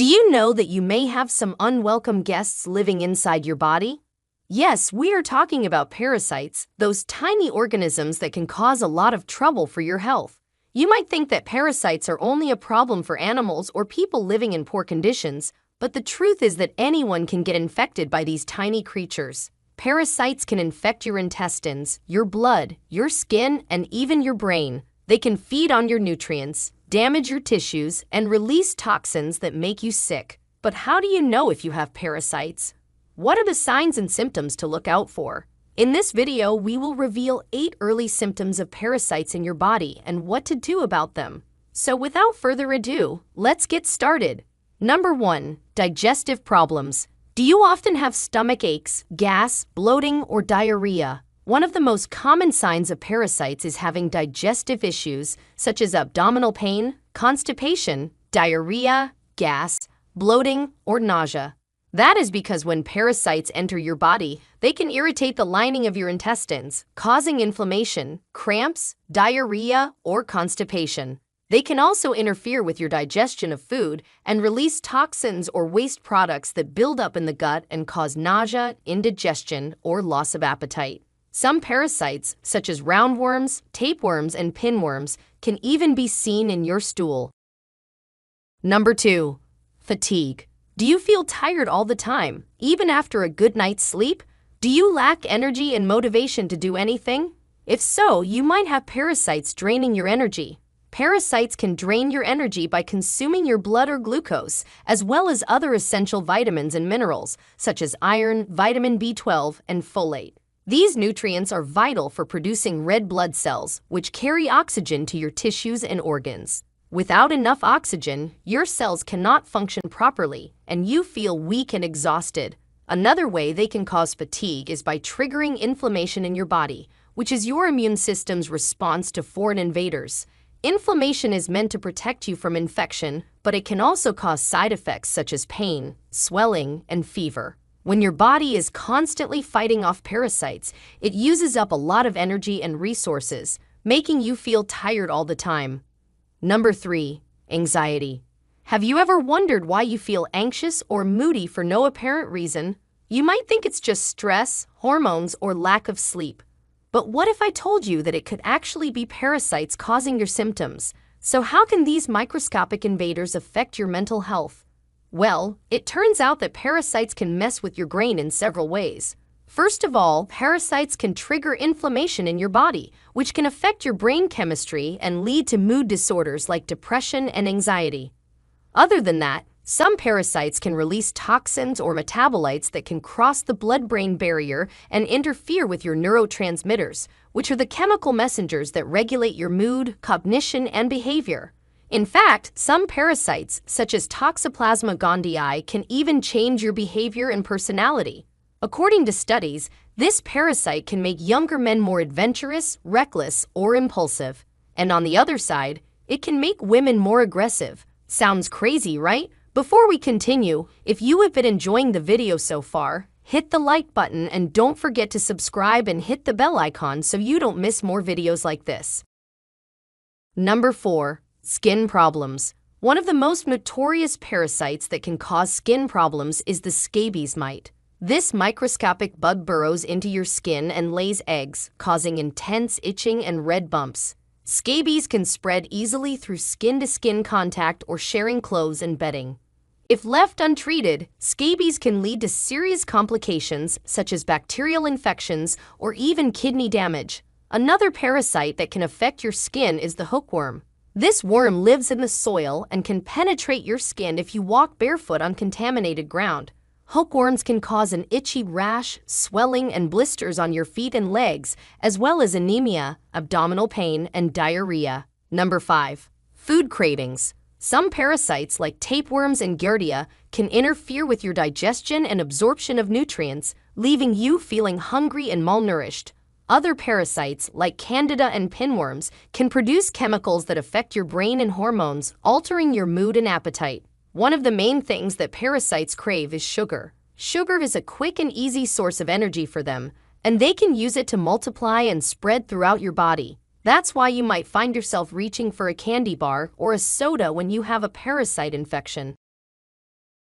Do you know that you may have some unwelcome guests living inside your body? Yes, we are talking about parasites, those tiny organisms that can cause a lot of trouble for your health. You might think that parasites are only a problem for animals or people living in poor conditions, but the truth is that anyone can get infected by these tiny creatures. Parasites can infect your intestines, your blood, your skin, and even your brain. They can feed on your nutrients, damage your tissues, and release toxins that make you sick. But how do you know if you have parasites? What are the signs and symptoms to look out for? In this video, we will reveal 8 early symptoms of parasites in your body and what to do about them. So without further ado, let's get started. Number 1. Digestive problems. Do you often have stomach aches, gas, bloating, or diarrhea? One of the most common signs of parasites is having digestive issues such as abdominal pain, constipation, diarrhea, gas, bloating, or nausea. That is because when parasites enter your body, they can irritate the lining of your intestines, causing inflammation, cramps, diarrhea, or constipation. They can also interfere with your digestion of food and release toxins or waste products that build up in the gut and cause nausea, indigestion, or loss of appetite. Some parasites, such as roundworms, tapeworms, and pinworms, can even be seen in your stool. Number 2. Fatigue. Do you feel tired all the time, even after a good night's sleep? Do you lack energy and motivation to do anything? If so, you might have parasites draining your energy. Parasites can drain your energy by consuming your blood or glucose, as well as other essential vitamins and minerals, such as iron, vitamin B12, and folate. These nutrients are vital for producing red blood cells, which carry oxygen to your tissues and organs. Without enough oxygen, your cells cannot function properly, and you feel weak and exhausted. Another way they can cause fatigue is by triggering inflammation in your body, which is your immune system's response to foreign invaders. Inflammation is meant to protect you from infection, but it can also cause side effects such as pain, swelling, and fever. When your body is constantly fighting off parasites, it uses up a lot of energy and resources, making you feel tired all the time. Number 3. Anxiety. Have you ever wondered why you feel anxious or moody for no apparent reason? You might think it's just stress, hormones, or lack of sleep. But what if I told you that it could actually be parasites causing your symptoms? So how can these microscopic invaders affect your mental health? Well, it turns out that parasites can mess with your brain in several ways. First of all, parasites can trigger inflammation in your body, which can affect your brain chemistry and lead to mood disorders like depression and anxiety. Other than that, some parasites can release toxins or metabolites that can cross the blood-brain barrier and interfere with your neurotransmitters, which are the chemical messengers that regulate your mood, cognition, and behavior. In fact, some parasites, such as Toxoplasma gondii, can even change your behavior and personality. According to studies, this parasite can make younger men more adventurous, reckless, or impulsive. And on the other side, it can make women more aggressive. Sounds crazy, right? Before we continue, if you have been enjoying the video so far, hit the like button and don't forget to subscribe and hit the bell icon so you don't miss more videos like this. Number 4. Skin problems. One of the most notorious parasites that can cause skin problems is the scabies mite. This microscopic bug burrows into your skin and lays eggs, causing intense itching and red bumps. Scabies can spread easily through skin-to-skin contact or sharing clothes and bedding. If left untreated, scabies can lead to serious complications such as bacterial infections or even kidney damage. Another parasite that can affect your skin is the hookworm. This worm lives in the soil and can penetrate your skin if you walk barefoot on contaminated ground. Hookworms can cause an itchy rash, swelling, and blisters on your feet and legs, as well as anemia, abdominal pain, and diarrhea. Number 5. Food cravings. Some parasites like tapeworms and giardia can interfere with your digestion and absorption of nutrients, leaving you feeling hungry and malnourished. Other parasites, like candida and pinworms, can produce chemicals that affect your brain and hormones, altering your mood and appetite. One of the main things that parasites crave is sugar. Sugar is a quick and easy source of energy for them, and they can use it to multiply and spread throughout your body. That's why you might find yourself reaching for a candy bar or a soda when you have a parasite infection.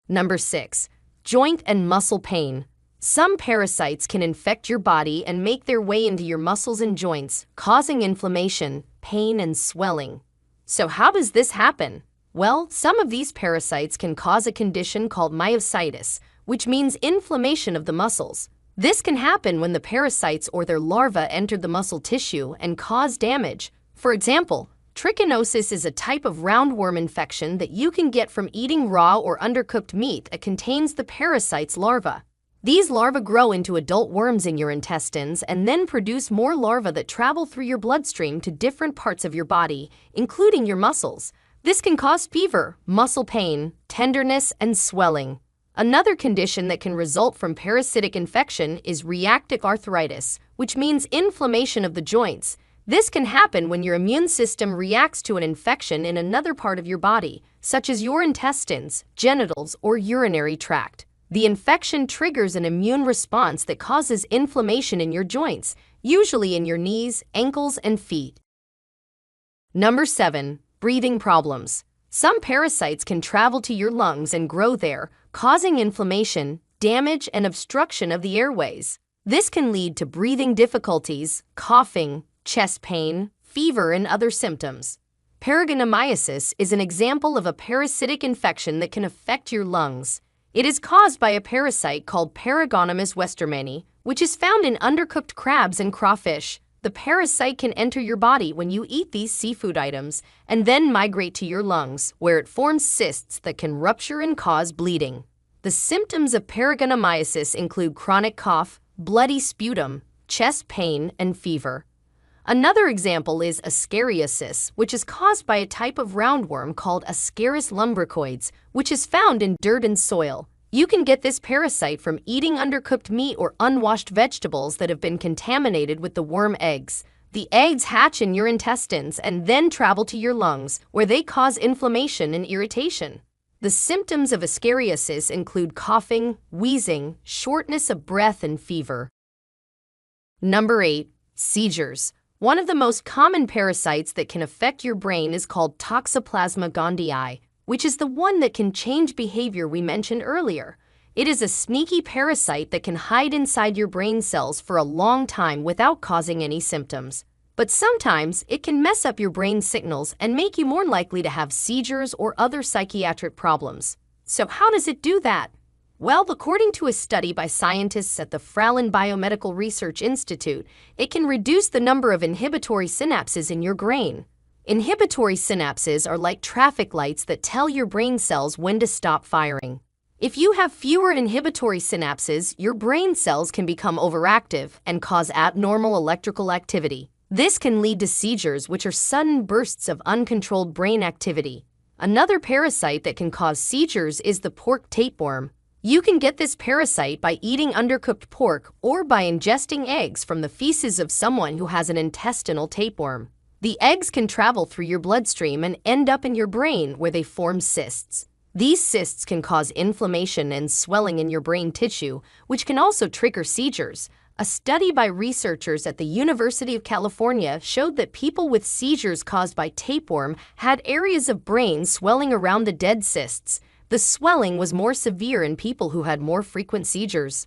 Number 6. Joint and muscle pain. Some parasites can infect your body and make their way into your muscles and joints, causing inflammation, pain, and swelling. So how does this happen? Well, some of these parasites can cause a condition called myositis, which means inflammation of the muscles. This can happen when the parasites or their larvae enter the muscle tissue and cause damage. For example, trichinosis is a type of roundworm infection that you can get from eating raw or undercooked meat that contains the parasite's larvae. These larvae grow into adult worms in your intestines and then produce more larvae that travel through your bloodstream to different parts of your body, including your muscles. This can cause fever, muscle pain, tenderness, and swelling. Another condition that can result from parasitic infection is reactive arthritis, which means inflammation of the joints. This can happen when your immune system reacts to an infection in another part of your body, such as your intestines, genitals, or urinary tract. The infection triggers an immune response that causes inflammation in your joints, usually in your knees, ankles, and feet. Number 7. Breathing problems. Some parasites can travel to your lungs and grow there, causing inflammation, damage, and obstruction of the airways. This can lead to breathing difficulties, coughing, chest pain, fever, and other symptoms. Paragoniomyces is an example of a parasitic infection that can affect your lungs. It is caused by a parasite called Paragoniomys westermani, which is found in undercooked crabs and crawfish. The parasite can enter your body when you eat these seafood items and then migrate to your lungs, where it forms cysts that can rupture and cause bleeding. The symptoms of paragoniomyces include chronic cough, bloody sputum, chest pain, and fever. Another example is ascariasis, which is caused by a type of roundworm called Ascaris lumbricoides, which is found in dirt and soil. You can get this parasite from eating undercooked meat or unwashed vegetables that have been contaminated with the worm eggs. The eggs hatch in your intestines and then travel to your lungs, where they cause inflammation and irritation. The symptoms of ascariasis include coughing, wheezing, shortness of breath, and fever. Number 8. Seizures. One of the most common parasites that can affect your brain is called Toxoplasma gondii, which is the one that can change behavior we mentioned earlier. It is a sneaky parasite that can hide inside your brain cells for a long time without causing any symptoms. But sometimes it can mess up your brain signals and make you more likely to have seizures or other psychiatric problems. So how does it do that? Well, according to a study by scientists at the Fralin Biomedical Research Institute, it can reduce the number of inhibitory synapses in your brain. Inhibitory synapses are like traffic lights that tell your brain cells when to stop firing. If you have fewer inhibitory synapses, your brain cells can become overactive and cause abnormal electrical activity. This can lead to seizures, which are sudden bursts of uncontrolled brain activity. Another parasite that can cause seizures is the pork tapeworm. You can get this parasite by eating undercooked pork or by ingesting eggs from the feces of someone who has an intestinal tapeworm. The eggs can travel through your bloodstream and end up in your brain, where they form cysts. These cysts can cause inflammation and swelling in your brain tissue, which can also trigger seizures. A study by researchers at the University of California showed that people with seizures caused by tapeworm had areas of brain swelling around the dead cysts. The swelling was more severe in people who had more frequent seizures.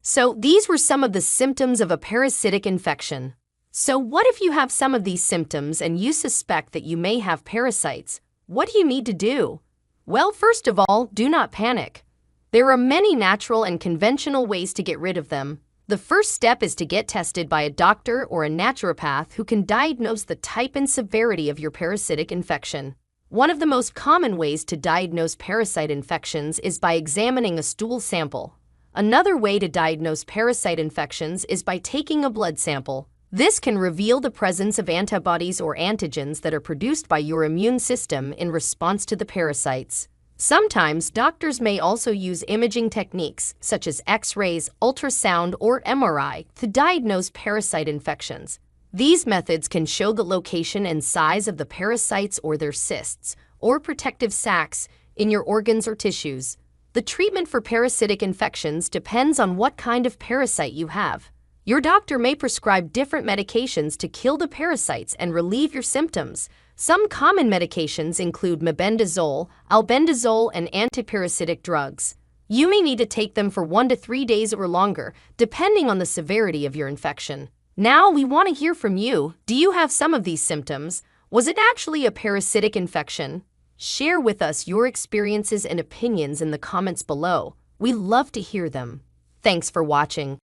So these were some of the symptoms of a parasitic infection. So what if you have some of these symptoms and you suspect that you may have parasites? What do you need to do? Well, first of all, do not panic. There are many natural and conventional ways to get rid of them. The first step is to get tested by a doctor or a naturopath who can diagnose the type and severity of your parasitic infection. One of the most common ways to diagnose parasite infections is by examining a stool sample. Another way to diagnose parasite infections is by taking a blood sample. This can reveal the presence of antibodies or antigens that are produced by your immune system in response to the parasites. Sometimes doctors may also use imaging techniques such as X-rays, ultrasound, or MRI to diagnose parasite infections. These methods can show the location and size of the parasites or their cysts, or protective sacs, in your organs or tissues. The treatment for parasitic infections depends on what kind of parasite you have. Your doctor may prescribe different medications to kill the parasites and relieve your symptoms. Some common medications include mebendazole, albendazole, and antiparasitic drugs. You may need to take them for 1 to 3 days or longer, depending on the severity of your infection. Now, we want to hear from you. Do you have some of these symptoms? Was it actually a parasitic infection? Share with us your experiences and opinions in the comments below. We love to hear them. Thanks for watching.